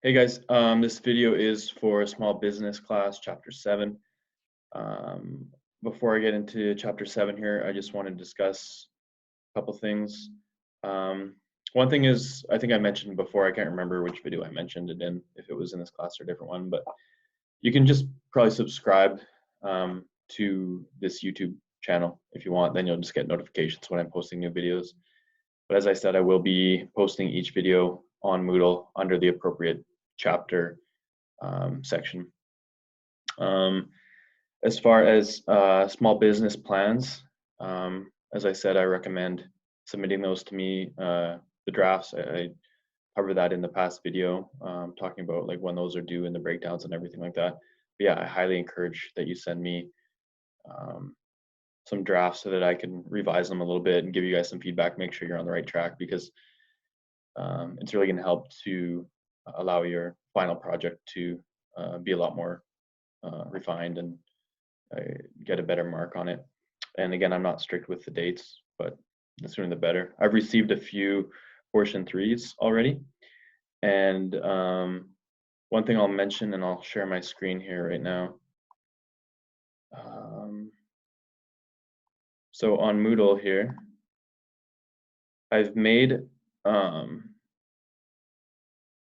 Hey guys, this video is for small business class, chapter 7. Um, Before I get into chapter 7 here, I just want to discuss a couple things. One thing is, I think I mentioned before, I can't remember which video I mentioned it in, if it was in this class or a different one, but you can just probably subscribe to this YouTube channel if you want, then you'll just get notifications when I'm posting new videos. But as I said, I will be posting each video on Moodle under the appropriate chapter section. As far as small business plans, as I said, I recommend submitting those to me. The drafts, I covered that in the past video, talking about like when those are due and the breakdowns and everything like that. But yeah, I highly encourage that you send me some drafts so that I can revise them a little bit and give you guys some feedback, make sure you're on the right track, because it's really going to help to allow your final project to be a lot more refined and get a better mark on it. And again, I'm not strict with the dates, but the sooner the better. I've received a few portion 3s already. And one thing I'll mention, and I'll share my screen here right now. So on Moodle here, I've made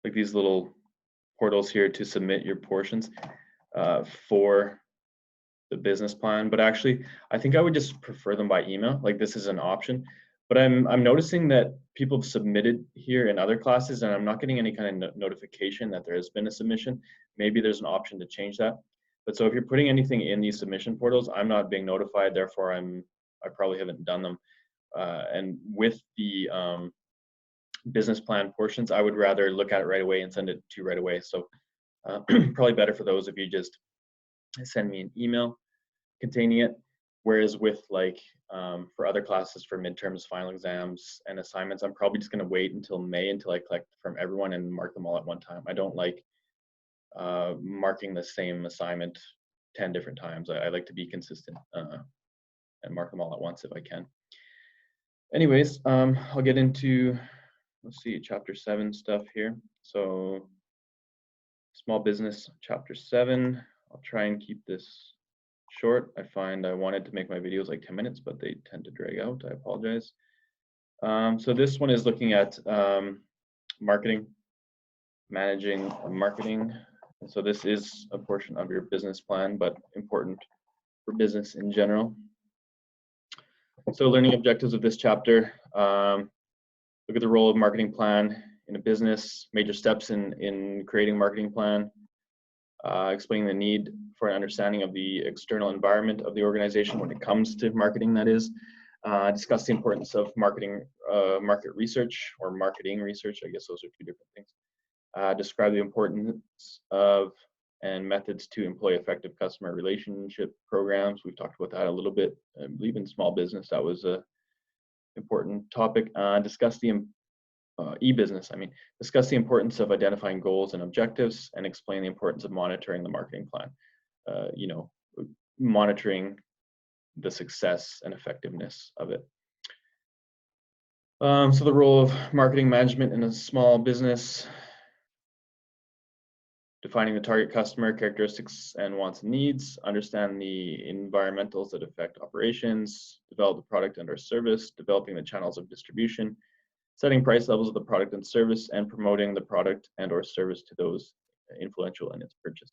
like these little portals here to submit your portions for the business plan, but actually I think I would just prefer them by email. Like this is an option, but I'm noticing that people have submitted here in other classes and I'm not getting any kind of notification that there has been a submission. Maybe there's an option to change that. But so if you're putting anything in these submission portals, I'm not being notified, therefore I probably haven't done them. And with the business plan portions, I would rather look at it right away and send it to you right away. So probably better for those if you just send me an email containing it. Whereas with like for other classes, for midterms, final exams, and assignments, I'm probably just going to wait until May until I collect from everyone and mark them all at one time. I don't like marking the same assignment 10 different times. I like to be consistent and mark them all at once if I can. Anyways, I'll get into, let's see, chapter 7 stuff here. So small business, chapter 7. I'll try and keep this short. I find I wanted to make my videos like 10 minutes, but they tend to drag out. I apologize. So this one is looking at marketing, managing marketing. And so this is a portion of your business plan, but important for business in general. So learning objectives of this chapter, look at the role of marketing plan in a business, major steps in creating marketing plan, explaining the need for an understanding of the external environment of the organization when it comes to marketing, that is. Discuss the importance of marketing, market research or marketing research. I guess those are two different things. Describe the importance of and methods to employ effective customer relationship programs. We've talked about that a little bit. I believe in small business, that was a important topic. Discuss the e-business, discuss the importance of identifying goals and objectives and explain the importance of monitoring the marketing plan. Monitoring the success and effectiveness of it. So the role of marketing management in a small business, defining the target customer characteristics and wants and needs, understand the environmentals that affect operations, develop the product and or service, developing the channels of distribution, setting price levels of the product and service, and promoting the product and or service to those influential in its purchase.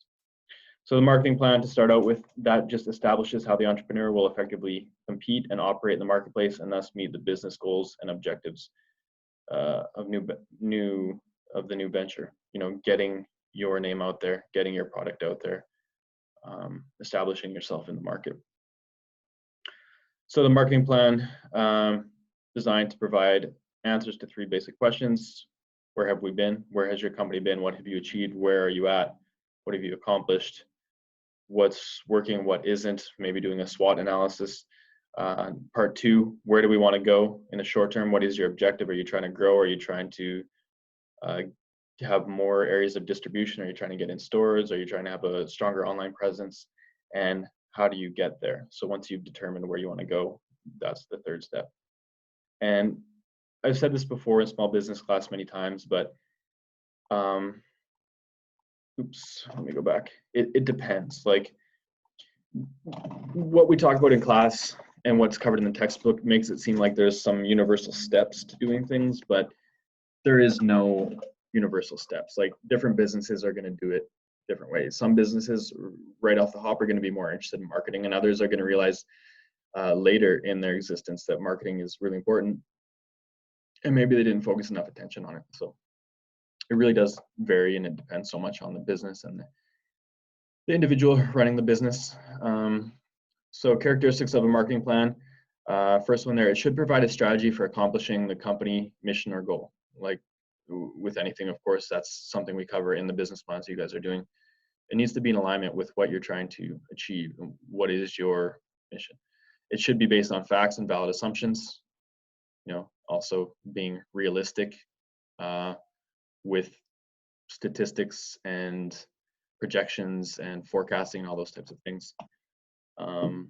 So the marketing plan, to start out with, that just establishes how the entrepreneur will effectively compete and operate in the marketplace and thus meet the business goals and objectives of the new venture. Getting your name out there, getting your product out there, establishing yourself in the market. So the marketing plan designed to provide answers to 3 basic questions. Where have we been? Where has your company been? What have you achieved? Where are you at? What have you accomplished? What's working, what isn't, maybe doing a SWOT analysis. Part 2, where do we want to go in the short term? What is your objective? Are you trying to grow? Are you trying to have more areas of distribution? Are you trying to get in stores? Are you trying to have a stronger online presence? And how do you get there? So once you've determined where you want to go, that's the 3rd step. And I've said this before in small business class many times, but oops, let me go back. It depends. Like what we talk about in class and what's covered in the textbook makes it seem like there's some universal steps to doing things, but there is no universal steps. Like different businesses are going to do it different ways. Some businesses right off the hop are going to be more interested in marketing, and others are going to realize later in their existence that marketing is really important, and maybe they didn't focus enough attention on it. So it really does vary, and it depends so much on the business and the individual running the business. So characteristics of a marketing plan. First one there, it should provide a strategy for accomplishing the company mission or goal. Like with anything, of course, that's something we cover in the business plans you guys are doing. It needs to be in alignment with what you're trying to achieve. What is your mission? It should be based on facts and valid assumptions. You know, also being realistic with statistics and projections and forecasting and all those types of things. An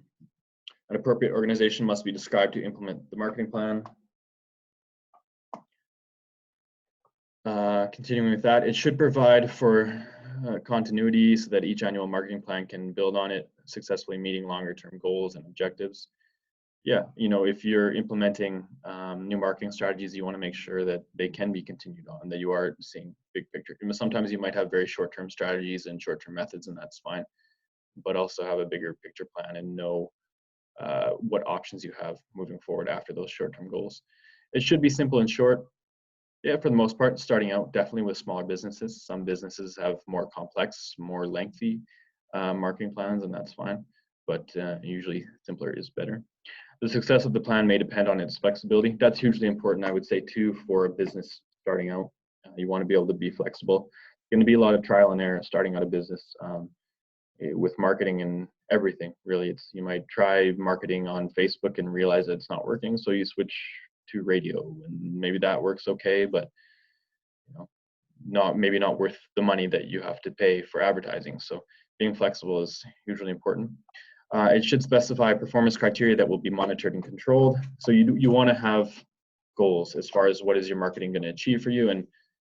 appropriate organization must be described to implement the marketing plan. Continuing with that, it should provide for continuity so that each annual marketing plan can build on it, successfully meeting longer term goals and objectives. Yeah, you know, if you're implementing new marketing strategies, you want to make sure that they can be continued on, that you are seeing big picture. Sometimes you might have very short-term strategies and short-term methods, and that's fine, but also have a bigger picture plan and know what options you have moving forward after those short-term goals. It should be simple and short. Yeah, for the most part, starting out definitely with smaller businesses. Some businesses have more complex, more lengthy marketing plans, and that's fine, but usually simpler is better. The success of the plan may depend on its flexibility. That's hugely important, I would say, too, for a business starting out. You want to be able to be flexible. There's going to be a lot of trial and error starting out a business with marketing and everything, really. You might try marketing on Facebook and realize that it's not working, so you switch to radio, and maybe that works okay, but you know, maybe not worth the money that you have to pay for advertising. So being flexible is hugely important. It should specify performance criteria that will be monitored and controlled. So you want to have goals as far as what is your marketing going to achieve for you, and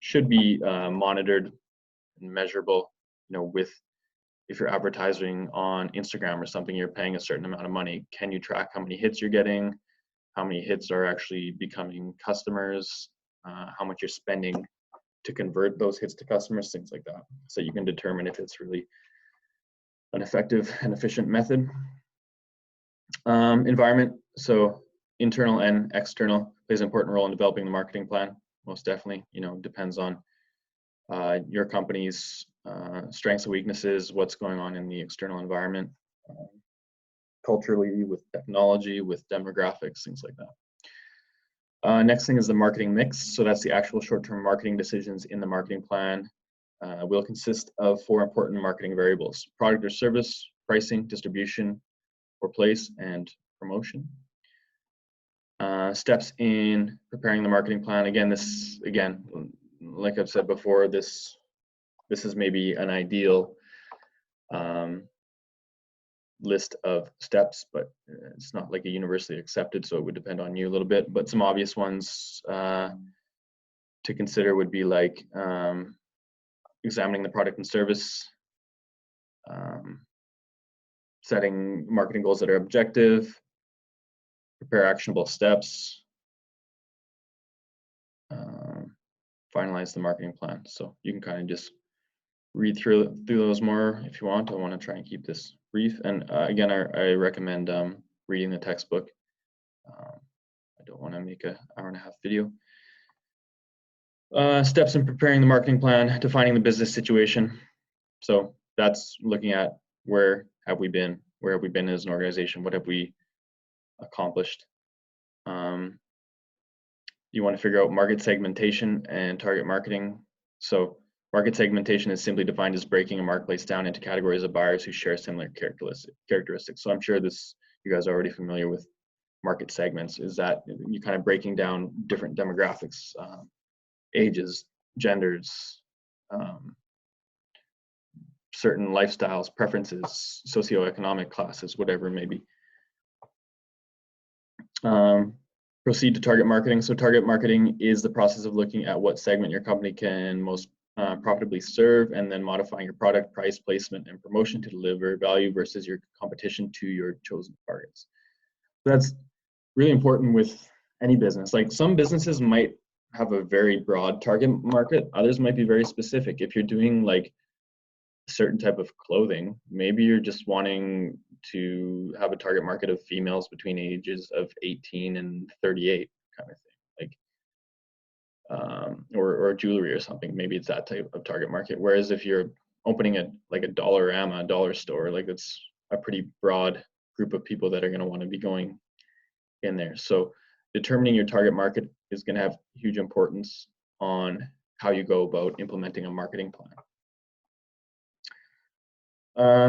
should be monitored and measurable. You know, with if you're advertising on Instagram or something, you're paying a certain amount of money. Can you track how many hits you're getting? How many hits are actually becoming customers? How much you're spending to convert those hits to customers? Things like that. So you can determine if it's really an effective and efficient method. Environment, so internal and external, plays an important role in developing the marketing plan. Most definitely, you know, depends on your company's strengths and weaknesses, what's going on in the external environment, culturally, with technology, with demographics, things like that. Next thing is the marketing mix. So that's the actual short-term marketing decisions in the marketing plan. Will consist of 4 important marketing variables: product or service, pricing, distribution or place, and promotion. Steps in preparing the marketing plan. Again, like I've said before, this is maybe an ideal list of steps, but it's not like a universally accepted, so it would depend on you a little bit. But some obvious ones to consider would be like examining the product and service, setting marketing goals that are objective, prepare actionable steps, finalize the marketing plan. So you can kind of just read through those more if you want. I want to try and keep this brief. And again, I recommend reading the textbook. I don't want to make an hour-and-a-half video. Steps in preparing the marketing plan, defining the business situation. So that's looking at where have we been as an organization, what have we accomplished. You want to figure out market segmentation and target marketing. So market segmentation is simply defined as breaking a marketplace down into categories of buyers who share similar characteristics. So I'm sure you guys are already familiar with market segments. Is that you kind of breaking down different demographics, ages, genders, certain lifestyles, preferences, socioeconomic classes, whatever it may be. Proceed to target marketing. So target marketing is the process of looking at what segment your company can most profitably serve, and then modifying your product, price, placement, and promotion to deliver value versus your competition to your chosen targets. That's really important with any business. Like some businesses might have a very broad target market, others might be very specific. If you're doing like a certain type of clothing, maybe you're just wanting to have a target market of females between ages of 18 and 38 kind of thing. Like or jewelry or something. Maybe it's that type of target market. Whereas if you're opening a Dollarama, a dollar store, like it's a pretty broad group of people that are going to want to be going in there. So determining your target market is going to have huge importance on how you go about implementing a marketing plan.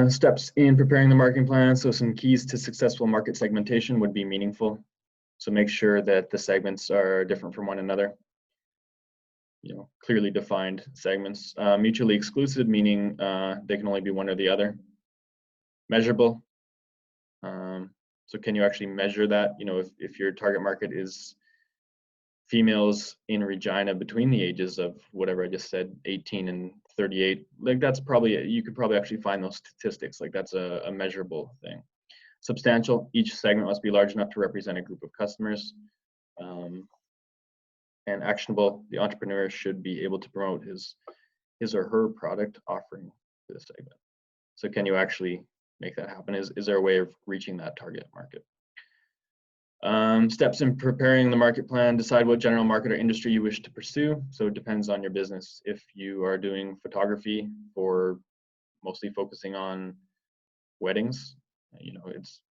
Steps in preparing the marketing plan. So some keys to successful market segmentation would be meaningful. So make sure that the segments are different from one another. Clearly defined segments. Mutually exclusive, meaning they can only be one or the other. Measurable. So can you actually measure that? If your target market is females in Regina between the ages of whatever I just said, 18 and 38, like that's probably, you could probably actually find those statistics. Like that's a measurable thing. Substantial, each segment must be large enough to represent a group of customers. And actionable, the entrepreneur should be able to promote his or her product offering to the segment. So can you actually make that happen? Is there a way of reaching that target market? Steps in preparing the market plan. Decide what general market or industry you wish to pursue. So it depends on your business. If you are doing photography or mostly focusing on weddings, it's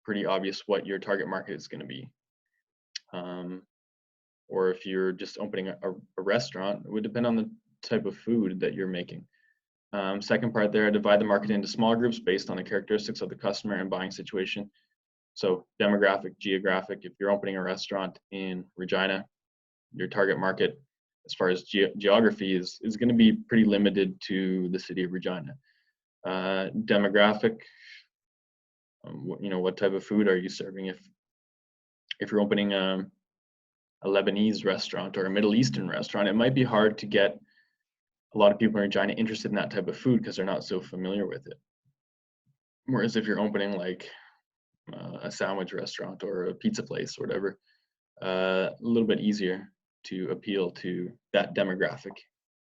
pretty obvious what your target market is going to be. Or if you're just opening a restaurant, it would depend on the type of food that you're making. Second part there, divide the market into small groups based on the characteristics of the customer and buying situation. So demographic, geographic, if you're opening a restaurant in Regina, your target market as far as geography is going to be pretty limited to the city of Regina. Demographic, what type of food are you serving? If you're opening a Lebanese restaurant or a Middle Eastern restaurant, it might be hard to get a lot of people in Regina interested in that type of food because they're not so familiar with it. Whereas if you're opening like a sandwich restaurant or a pizza place or whatever, a little bit easier to appeal to that demographic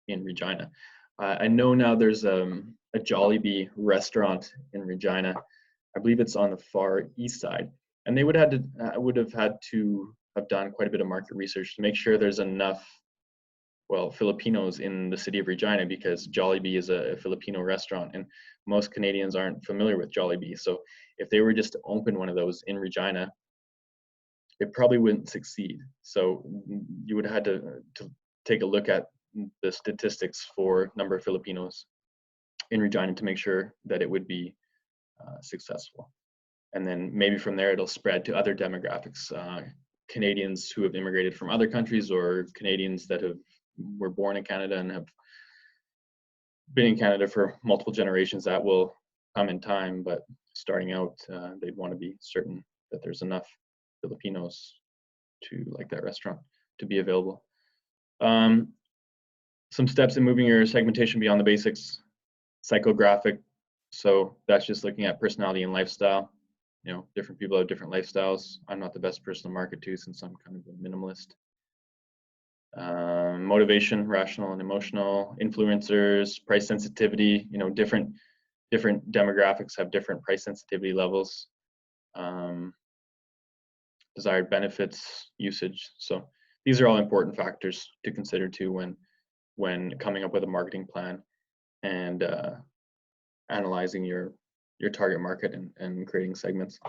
in Regina. I know now there's a Jollibee restaurant in Regina. I believe it's on the far east side, and they would have had to have done quite a bit of market research to make sure there's enough, Filipinos in the city of Regina, because Jollibee is a Filipino restaurant and most Canadians aren't familiar with Jollibee. So if they were just to open one of those in Regina, it probably wouldn't succeed. So you would have had to take a look at the statistics for number of Filipinos in Regina to make sure that it would be successful. And then maybe from there it'll spread to other demographics. Canadians who have immigrated from other countries, or Canadians that were born in Canada and have been in Canada for multiple generations. That will come in time, but starting out, they'd want to be certain that there's enough Filipinos to like that restaurant to be available. Some steps in moving your segmentation beyond the basics. Psychographic, so that's just looking at personality and lifestyle. Different people have different lifestyles. I'm not the best person to market to since I'm kind of a minimalist. Motivation, rational and emotional, influencers, price sensitivity, different demographics have different price sensitivity levels. Desired benefits, usage. So these are all important factors to consider too when coming up with a marketing plan and analyzing your target market and creating segments.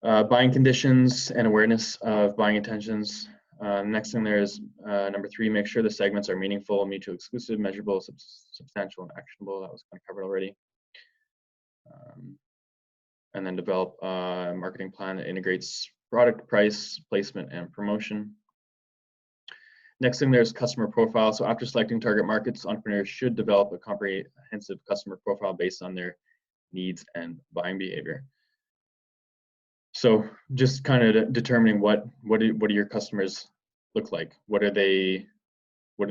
Buying conditions and awareness of buying intentions. Next thing there is number 3, make sure the segments are meaningful, mutually exclusive, measurable, substantial, and actionable. That was kind of covered already. And then develop a marketing plan that integrates product, price, placement, and promotion. Next thing there's customer profile. So after selecting target markets, entrepreneurs should develop a comprehensive customer profile based on their needs and buying behavior. So just kind of determining what do your customers look like? What are they what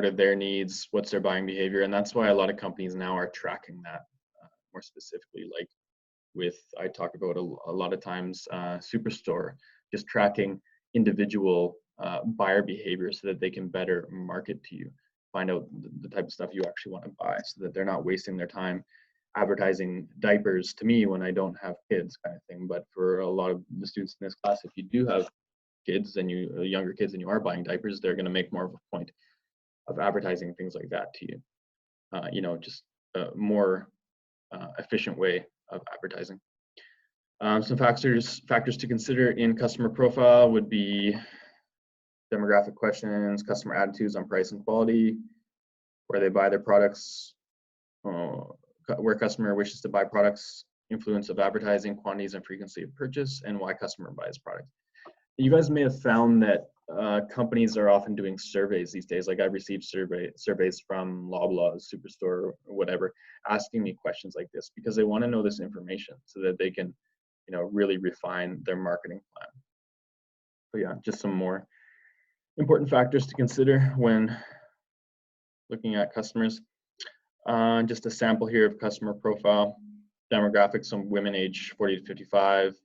are their needs, what's their buying behavior, and that's why a lot of companies now are tracking that more specifically. Like I talk about a lot of times Superstore, just tracking individual buyer behavior so that they can better market to you, find out the type of stuff you actually want to buy, so that they're not wasting their time advertising diapers to me when I don't have kids, kind of thing. But for a lot of the students in this class, if you do have kids and younger kids and you are buying diapers, they're going to make more of a point of advertising things like that to you. Just a more efficient way of advertising. Some factors to consider in customer profile would be demographic questions, customer attitudes on price and quality, where they buy their products, where customer wishes to buy products, influence of advertising, quantities and frequency of purchase, and why customer buys product. You guys may have found that companies are often doing surveys these days. Like I've received surveys from Loblaws, Superstore, or whatever, asking me questions like this because they want to know this information so that they can, really refine their marketing plan. So yeah, just some more important factors to consider when looking at customers. Just a sample here of customer profile. Demographics: some women age 40 to 55,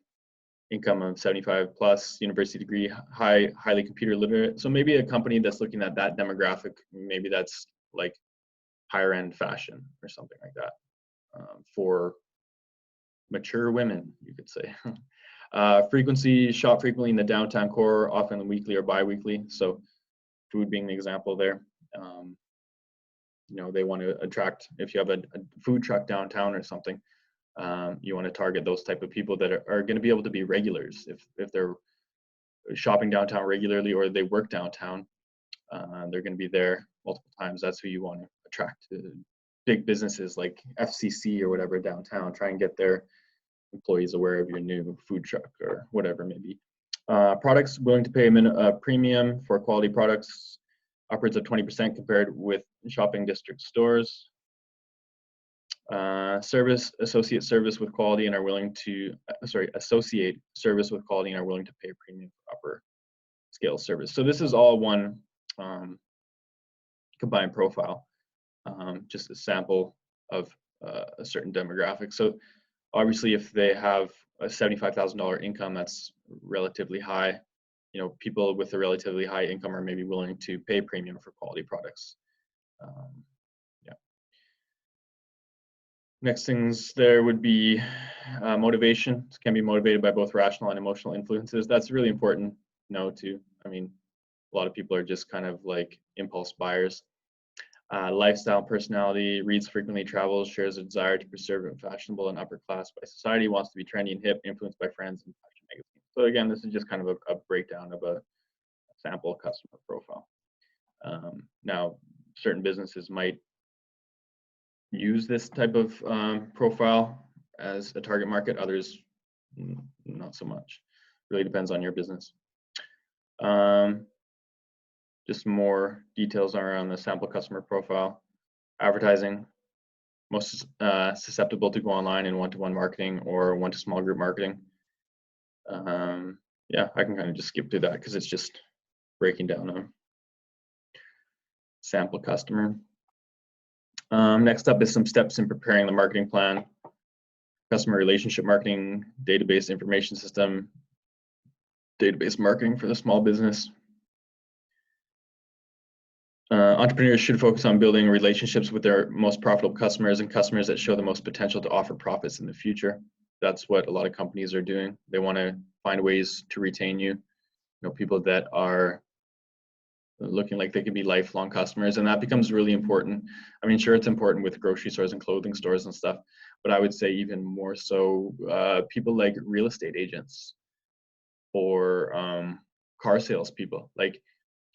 income of 75 plus, university degree, highly computer literate. So maybe a company that's looking at that demographic, maybe that's like higher end fashion or something like that, for mature women, you could say. Frequency: shop frequently in the downtown core, often weekly or bi-weekly. So food being the example there. They want to attract, if you have a food truck downtown or something, you want to target those type of people that are going to be able to be regulars. If they're shopping downtown regularly or they work downtown, they're going to be there multiple times. That's who you want to attract. Big businesses like FCC or whatever downtown, try and get their employees aware of your new food truck or whatever it may be. Products: willing to pay a premium for quality products, upwards of 20% compared with shopping district stores. Service: associate service with quality and are willing to associate service with quality and are willing to pay a premium for upper scale service. So this is all one combined profile, just a sample of a certain demographic. So obviously, if they have a $75,000 income, that's relatively high. People with a relatively high income are maybe willing to pay premium for quality products. Next things there would be motivation. It can be motivated by both rational and emotional influences. That's really important to know too. I mean, a lot of people are just kind of like impulse buyers. Lifestyle: personality, reads frequently, travels, shares a desire to preserve it fashionable and upper class by society, wants to be trendy and hip, influenced by friends and fashion magazines. So again, this is just kind of a breakdown of a sample customer profile. Now, certain businesses might use this type of profile as a target market, others not so much. Really depends on your business. Just more details around the sample customer profile. Advertising: most susceptible to go online in one-to-one marketing or one-to-small group marketing. Yeah, I can kind of just skip through that because it's just breaking down a sample customer. Next up is some steps in preparing the marketing plan. Customer relationship marketing, database information system, database marketing for the small business. Entrepreneurs should focus on building relationships with their most profitable customers and customers that show the most potential to offer profits in the future. That's what a lot of companies are doing. They want to find ways to retain you. People that are looking like they could be lifelong customers, and that becomes really important. I mean, sure, it's important with grocery stores and clothing stores and stuff, but I would say even more so people like real estate agents or car salespeople. Like,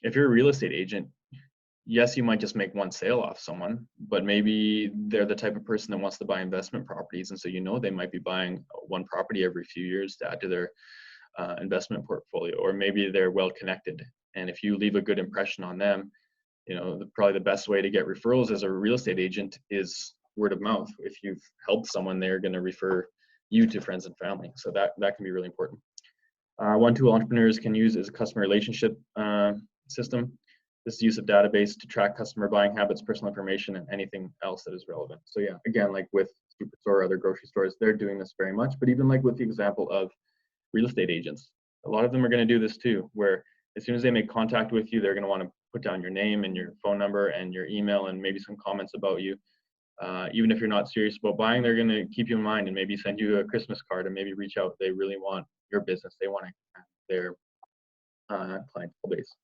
if you're a real estate agent, yes, you might just make one sale off someone, but maybe they're the type of person that wants to buy investment properties, and so they might be buying one property every few years to add to their investment portfolio, or maybe they're well connected. And if you leave a good impression on them, probably the best way to get referrals as a real estate agent is word of mouth. If you've helped someone, they're going to refer you to friends and family. So that can be really important. One tool entrepreneurs can use is a customer relationship system. This use of database to track customer buying habits, personal information, and anything else that is relevant. So yeah, again, like with Superstore or other grocery stores, they're doing this very much. But even like with the example of real estate agents, a lot of them are going to do this too, where as soon as they make contact with you, they're going to want to put down your name and your phone number and your email and maybe some comments about you. Even if you're not serious about buying, they're going to keep you in mind and maybe send you a Christmas card and maybe reach out. They really want your business. They want their clientele base.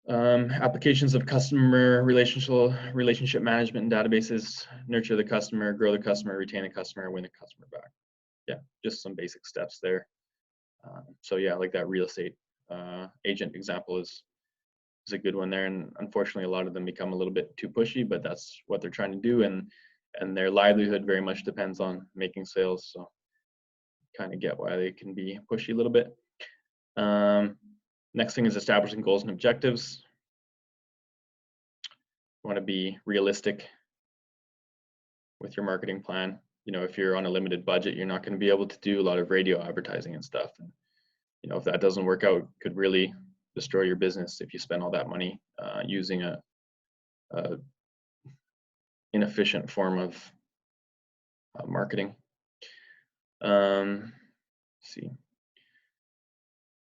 Applications of customer relationship management and databases: nurture the customer, grow the customer, retain the customer, win the customer back. Yeah, just some basic steps there. So yeah, like that real estate agent example is a good one there. And unfortunately, a lot of them become a little bit too pushy, but that's what they're trying to do. And their livelihood very much depends on making sales. So kind of get why they can be pushy a little bit. Next thing is establishing goals and objectives. You want to be realistic with your marketing plan. You know, if you're on a limited budget, you're not going to be able to do a lot of radio advertising and stuff. And, you know, if that doesn't work out, it could really destroy your business if you spend all that money using a inefficient form of marketing. Let's see.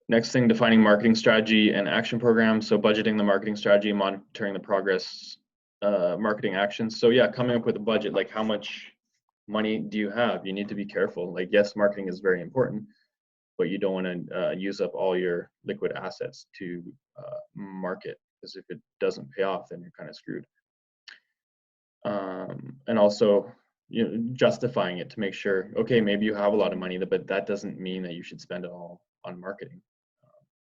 Next thing, defining marketing strategy and action program. So budgeting the marketing strategy, monitoring the progress, marketing actions. So yeah, coming up with a budget, like how much money do you have? You need to be careful. Like, yes, marketing is very important, but you don't want to use up all your liquid assets to market, because if it doesn't pay off, then you're kind of screwed. And also, you know, justifying it to make sure, okay, maybe you have a lot of money, but that doesn't mean that you should spend it all on marketing.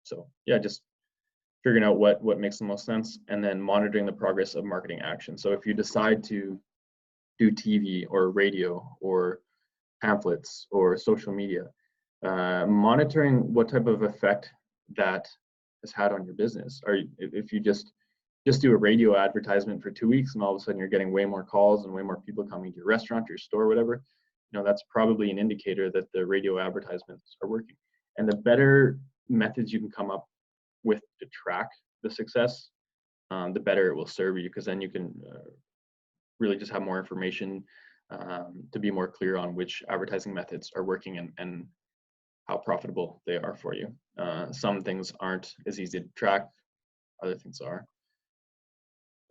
So yeah, just figuring out what makes the most sense, and then monitoring the progress of marketing action. So if you decide to do TV or radio or pamphlets or social media, monitoring what type of effect that has had on your business. Or if you just do a radio advertisement for 2 weeks and all of a sudden you're getting way more calls and way more people coming to your restaurant, your store, whatever, you know, that's probably an indicator that the radio advertisements are working. And the better methods you can come up with to track the success, the better it will serve you, because then you can really just have more information to be more clear on which advertising methods are working and how profitable they are for you. Some things aren't as easy to track, other things are.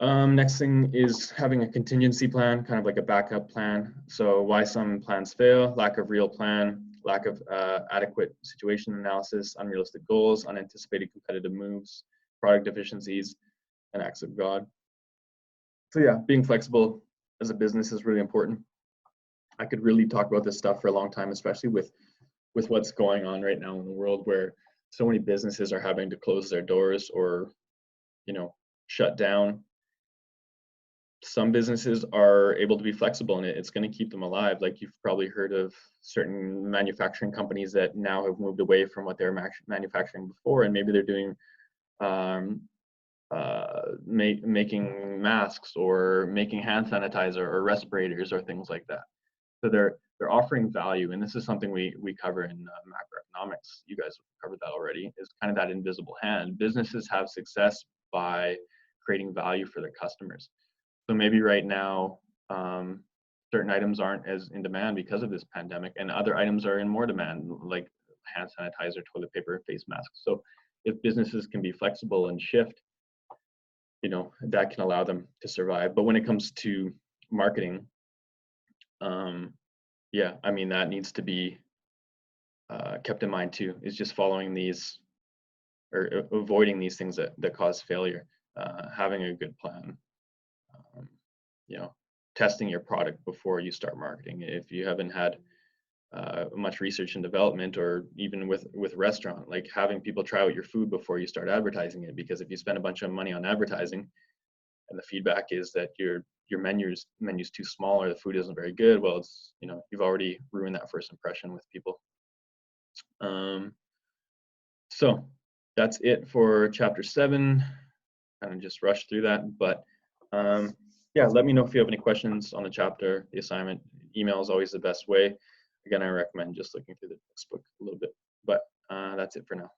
Next thing is having a contingency plan, kind of like a backup plan. So why some plans fail: lack of real plan, lack of adequate situation analysis, unrealistic goals, unanticipated competitive moves, product deficiencies, and acts of God. So yeah, being flexible as a business is really important. I could really talk about this stuff for a long time, especially with what's going on right now in the world, where so many businesses are having to close their doors or, you know, shut down. Some businesses are able to be flexible, and it's going to keep them alive. Like, you've probably heard of certain manufacturing companies that now have moved away from what they were manufacturing before, and maybe they're doing making masks or making hand sanitizer or respirators or things like that. So they're offering value, and this is something we cover in macroeconomics. You guys covered that already. Is kind of that invisible hand. Businesses have success by creating value for their customers. So maybe right now, certain items aren't as in demand because of this pandemic, and other items are in more demand, like hand sanitizer, toilet paper, face masks. So if businesses can be flexible and shift, you know, that can allow them to survive. But when it comes to marketing, yeah, I mean, that needs to be kept in mind too, is just following these or avoiding these things that cause failure, having a good plan, you know, testing your product before you start marketing. If you haven't had much research and development, or even with restaurant, like having people try out your food before you start advertising it, because if you spend a bunch of money on advertising and the feedback is that your menu's too small or the food isn't very good, well, it's, you know, you've already ruined that first impression with people. So that's it for chapter 7. Kind of just rushed through that, but yeah, let me know if you have any questions on the chapter, the assignment. Email is always the best way. Again, I recommend just looking through the textbook a little bit, but that's it for now.